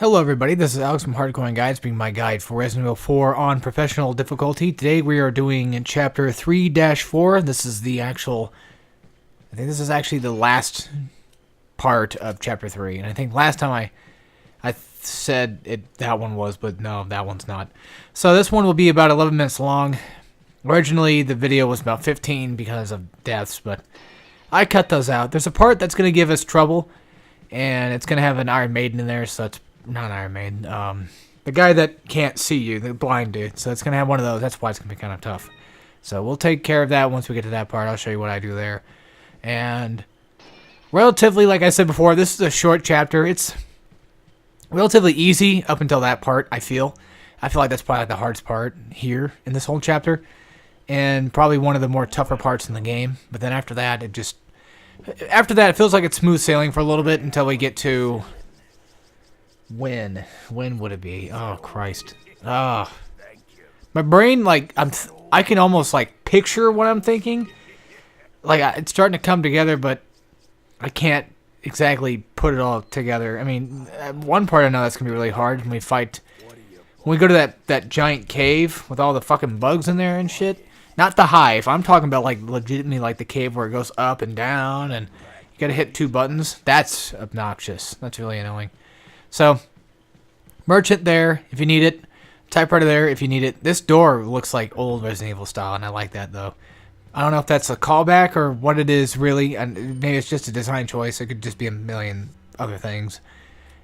Hello everybody, this is Alex from Hardcorian Guides, being my guide for Resident Evil 4 on professional difficulty. Today we are doing chapter 3-4. This is the actual... I think this is actually the last part of chapter 3. And I think last time I said that one was, but no, that one's not. So this one will be about 11 minutes long. Originally the video was about 15 because of deaths, but I cut those out. There's a part that's going to give us trouble, and it's going to have an Iron Maiden in there, so it's not Iron Maiden. The guy that can't see you, the blind dude. So it's going to have one of those. That's why it's going to be kind of tough. So we'll take care of that once we get to that part. I'll show you what I do there. And relatively, like I said before, this is a short chapter. It's relatively easy up until that part, I feel. I feel like that's probably like the hardest part here in this whole chapter. And probably one of the more tougher parts in the game. But then after that, it just... After that, it feels like it's smooth sailing for a little bit until we get to... When would it be? Oh, Christ. Oh. My brain, like, I can almost, like, picture what I'm thinking. Like, it's starting to come together, but I can't exactly put it all together. I mean, one part I know that's going to be really hard when we fight... When we go to that giant cave with all the fucking bugs in there and shit. Not the hive. I'm talking about, like, legitimately, like, the cave where it goes up and down, and you gotta hit 2 buttons. That's obnoxious. That's really annoying. So, merchant there, if you need it. Typewriter there, if you need it. This door looks like old Resident Evil style, and I like that, though. I don't know if that's a callback or what it is, really. And maybe it's just a design choice. It could just be a million other things,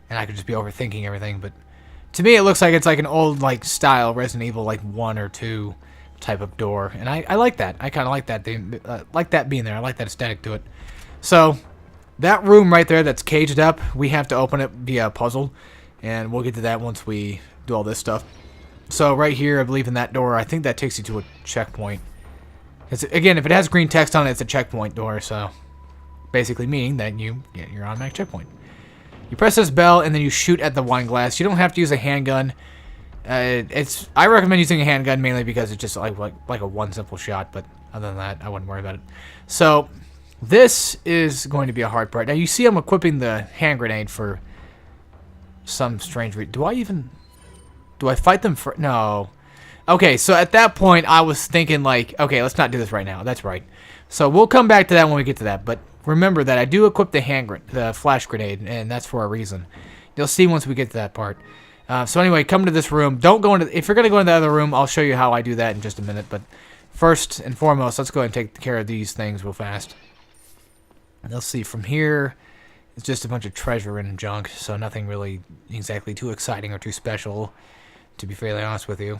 and I could just be overthinking everything, but to me, it looks like it's like an old, like, style Resident Evil, like, 1 or 2 type of door, and I like that. I kind of like that. Like that being there. I like that aesthetic to it. So, that room right there that's caged up, we have to open it via a puzzle, and we'll get to that once we do all this stuff. So, right here, I believe in that door, I think that takes you to a checkpoint. Again, if it has green text on it, it's a checkpoint door, so basically meaning that you get your automatic checkpoint. You press this bell, and then you shoot at the wine glass. You don't have to use a handgun. I recommend using a handgun mainly because it's just like a one simple shot, but other than that, I wouldn't worry about it. So, this is going to be a hard part. Now, you see I'm equipping the hand grenade for some strange reason. Do I fight them for... No. Okay, so at that point, I was thinking, like, okay, let's not do this right now. That's right. So, we'll come back to that when we get to that, but remember that I do equip the flash grenade, and that's for a reason. You'll see once we get to that part. So anyway, come to this room. Don't go into... If you're going to go into the other room, I'll show you how I do that in just a minute. But first and foremost, let's go ahead and take care of these things real fast. Let's see. From here, it's just a bunch of treasure and junk. So nothing really exactly too exciting or too special, to be fairly honest with you.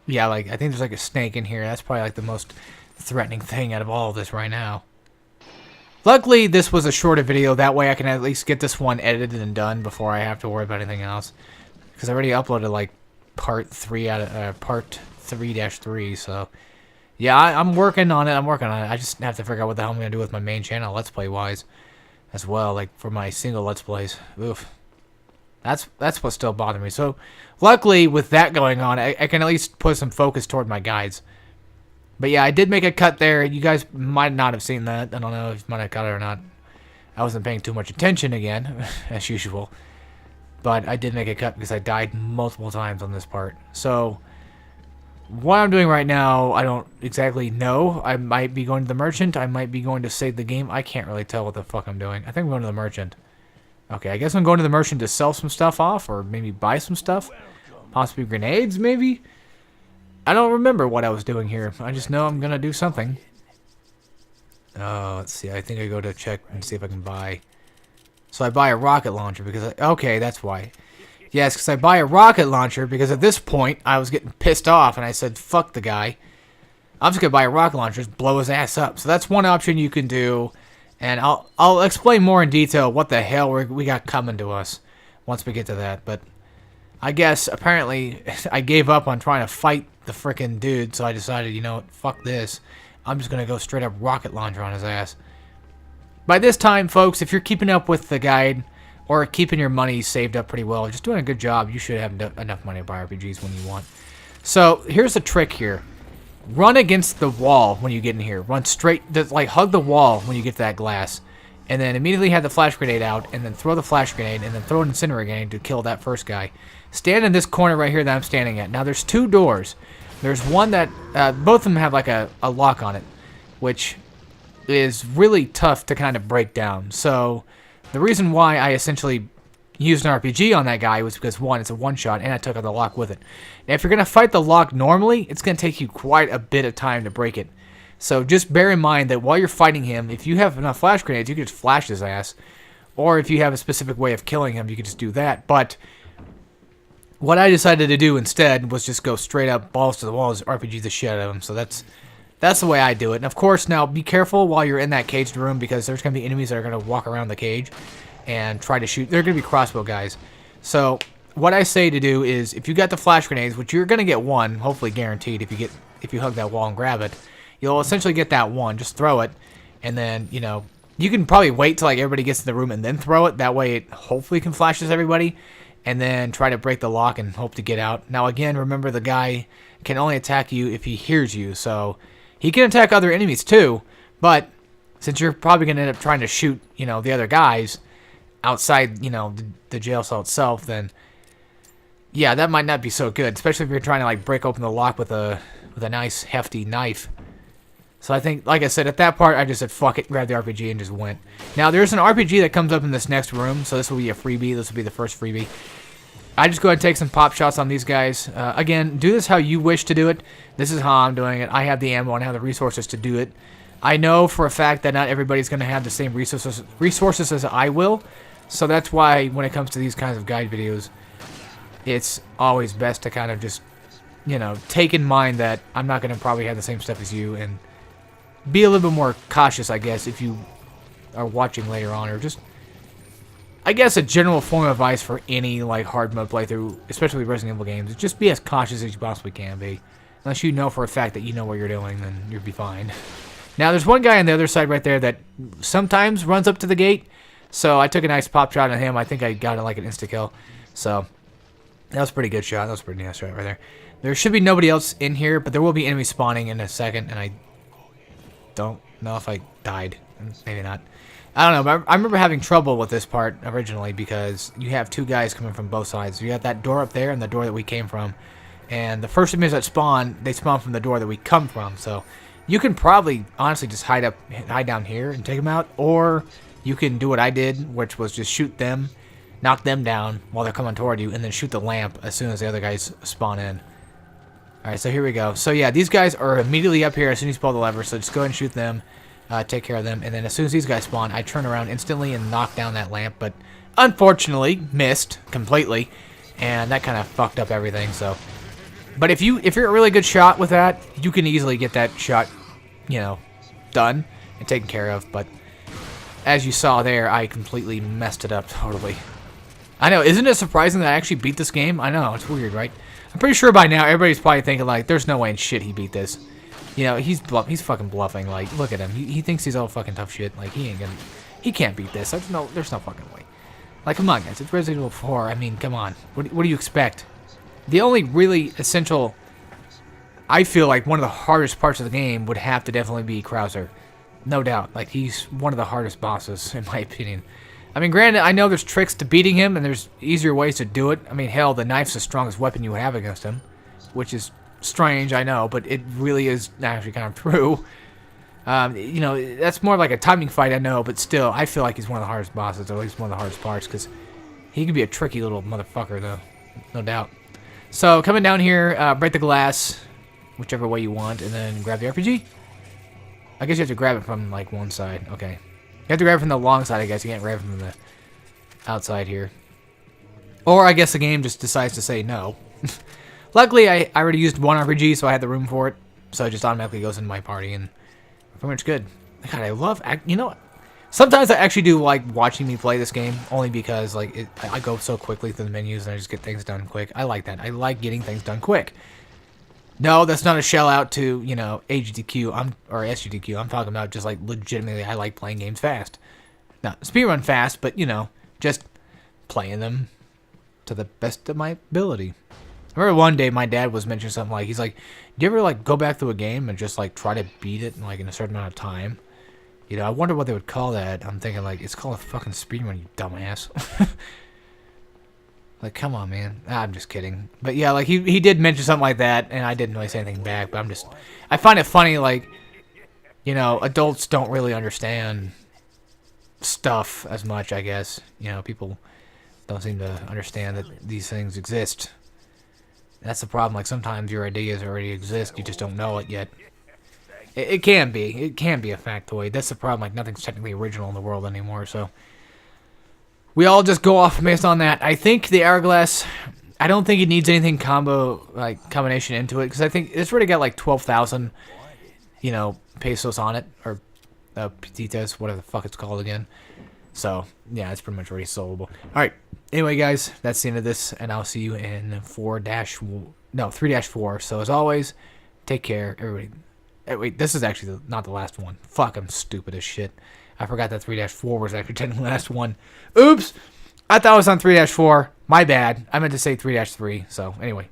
Yeah, like, I think there's like a snake in here. That's probably like the most threatening thing out of all of this right now. Luckily, this was a shorter video. That way I can at least get this one edited and done before I have to worry about anything else. Because I already uploaded, like, part 3-3, so... Yeah, I'm working on it. I just have to figure out what the hell I'm going to do with my main channel, Let's Play-wise, as well, like, for my single Let's Plays. Oof. That's what's still bothering me. So, luckily, with that going on, I can at least put some focus toward my guides. But yeah, I did make a cut there. You guys might not have seen that. I don't know if you might have cut it or not. I wasn't paying too much attention again, as usual. But I did make a cut because I died multiple times on this part. So, what I'm doing right now, I don't exactly know. I might be going to the merchant. I might be going to save the game. I can't really tell what the fuck I'm doing. I think I'm going to the merchant. Okay, I guess I'm going to the merchant to sell some stuff off, or maybe buy some stuff. Possibly grenades, maybe? I don't remember what I was doing here. I just know I'm going to do something. Oh, let's see. I think I go to check and see if I can buy. So I buy a rocket launcher because okay, that's why. Yes, because I buy a rocket launcher because at this point I was getting pissed off and I said, fuck the guy. I'm just going to buy a rocket launcher and blow his ass up. So that's one option you can do. And I'll explain more in detail what the hell we got coming to us once we get to that. But I guess, apparently, I gave up on trying to fight the frickin' dude, so I decided, you know what, fuck this. I'm just going to go straight up rocket launcher on his ass. By this time, folks, if you're keeping up with the guide, or keeping your money saved up pretty well, just doing a good job, you should have enough money to buy RPGs when you want. So, here's the trick here. Run against the wall when you get in here. Run straight, like, hug the wall when you get to that glass. and then immediately have the flash grenade out, and then throw the flash grenade, and then throw an incinerator grenade to kill that first guy. Stand in this corner right here that I'm standing at. Now there's 2 doors. There's one that, both of them have like a lock on it, which is really tough to kind of break down. So the reason why I essentially used an RPG on that guy was because, one, it's a one-shot, and I took out the lock with it. Now, if you're going to fight the lock normally, it's going to take you quite a bit of time to break it. So just bear in mind that while you're fighting him, if you have enough flash grenades, you can just flash his ass. Or if you have a specific way of killing him, you can just do that. But what I decided to do instead was just go straight up balls to the walls, RPG the shit out of him. So that's the way I do it. And of course, now be careful while you're in that caged room, because there's going to be enemies that are going to walk around the cage and try to shoot. They're going to be crossbow guys. So what I say to do is, if you got the flash grenades, which you're going to get one, hopefully guaranteed, if you hug that wall and grab it, you'll essentially get that one. Just throw it, and then, you know, you can probably wait till like everybody gets in the room and then throw it. That way it hopefully can flashes everybody, and then try to break the lock and hope to get out. Now again, remember, the guy can only attack you if he hears you, so he can attack other enemies too, but since you're probably going to end up trying to shoot, you know, the other guys outside, you know, the jail cell itself, then yeah, that might not be so good, especially if you're trying to like break open the lock with a nice hefty knife. So I think, like I said, at that part, I just said fuck it, grabbed the RPG and just went. Now there's an RPG that comes up in this next room, so this will be a freebie. This will be the first freebie. I just go ahead and take some pop shots on these guys. Again, do this how you wish to do it. This is how I'm doing it. I have the ammo and I have the resources to do it. I know for a fact that not everybody's going to have the same resources as I will. So that's why when it comes to these kinds of guide videos, it's always best to kind of just, you know, take in mind that I'm not going to probably have the same stuff as you, and be a little bit more cautious, I guess, if you are watching later on, or just, I guess, a general form of advice for any like hard mode playthrough, especially Resident Evil games, is just be as cautious as you possibly can be. Unless you know for a fact that you know what you're doing, then you'll be fine. Now, there's one guy on the other side right there that sometimes runs up to the gate, so I took a nice pop shot on him. I think I got it like an insta-kill, so that was a pretty good shot. That was a pretty nice shot right there. There should be nobody else in here, but there will be enemies spawning in a second, and I don't know if I died. Maybe not. I don't know, but I remember having trouble with this part originally because you have 2 guys coming from both sides. You got that door up there and the door that we came from. And the first enemies that spawn, they spawn from the door that we come from. So you can probably honestly just hide down here and take them out, or you can do what I did, which was just shoot them, knock them down while they're coming toward you, and then shoot the lamp as soon as the other guys spawn in. Alright, so here we go. So yeah, these guys are immediately up here as soon as you pull the lever, so just go ahead and shoot them, take care of them, and then as soon as these guys spawn, I turn around instantly and knock down that lamp, but unfortunately missed completely, and that kind of fucked up everything. So, but if you're a really good shot with that, you can easily get that shot, you know, done and taken care of. But as you saw there, I completely messed it up totally. I know, isn't it surprising that I actually beat this game? I know, it's weird, right? I'm pretty sure by now everybody's probably thinking like, there's no way in shit he beat this. You know, he's fucking bluffing. Like, look at him. He thinks he's all fucking tough shit. Like, he can't beat this. There's no fucking way. Like, come on, guys. It's Resident Evil 4. I mean, come on. What do you expect? The only really essential, I feel like one of the hardest parts of the game would have to definitely be Krauser. No doubt. Like, he's one of the hardest bosses, in my opinion. I mean, granted, I know there's tricks to beating him, and there's easier ways to do it. I mean, hell, the knife's the strongest weapon you have against him, which is strange, I know, but it really is actually kind of true. You know, that's more like a timing fight, I know, but still, I feel like he's one of the hardest bosses, or at least one of the hardest parts, because he can be a tricky little motherfucker, though, no doubt. So, coming down here, break the glass, whichever way you want, and then grab the RPG. I guess you have to grab it from, like, one side. Okay. You have to grab it from the long side, I guess. You can't grab it from the outside here. Or, I guess the game just decides to say no. Luckily, I already used one RPG, so I had the room for it. So it just automatically goes into my party, and pretty much good. God, I love... You know, sometimes I actually do like watching me play this game, only because like I go so quickly through the menus, and I just get things done quick. I like that. I like getting things done quick. No, that's not a shell out to, you know, HDQ or SUDQ. I'm talking about just like legitimately, I like playing games fast. Not speedrun fast, but, you know, just playing them to the best of my ability. I remember one day my dad was mentioning something like, he's like, do you ever like go back through a game and just like try to beat it in like in a certain amount of time? You know, I wonder what they would call that. I'm thinking, like, it's called a fucking speedrun, you dumbass. Like, come on, man. I'm just kidding. But yeah, like, he did mention something like that, and I didn't really say anything back, but I find it funny, like, you know, adults don't really understand stuff as much, I guess. You know, people don't seem to understand that these things exist. That's the problem. Like, sometimes your ideas already exist, you just don't know it yet. It can be. It can be a factoid. That's the problem. Like, nothing's technically original in the world anymore, so we all just go off based on that. I think the hourglass, I don't think it needs anything combination into it, because I think it's already got like 12,000, you know, pesos on it, or petitas, whatever the fuck it's called again. So, yeah, it's pretty much already soloable. Alright, anyway, guys, that's the end of this, and I'll see you in 3-4. So, as always, take care, everybody. Wait, this is actually not the last one. Fuck, I'm stupid as shit. I forgot that 3-4 was actually technically the last one. Oops! I thought it was on 3-4. My bad. I meant to say 3-3. So, anyway.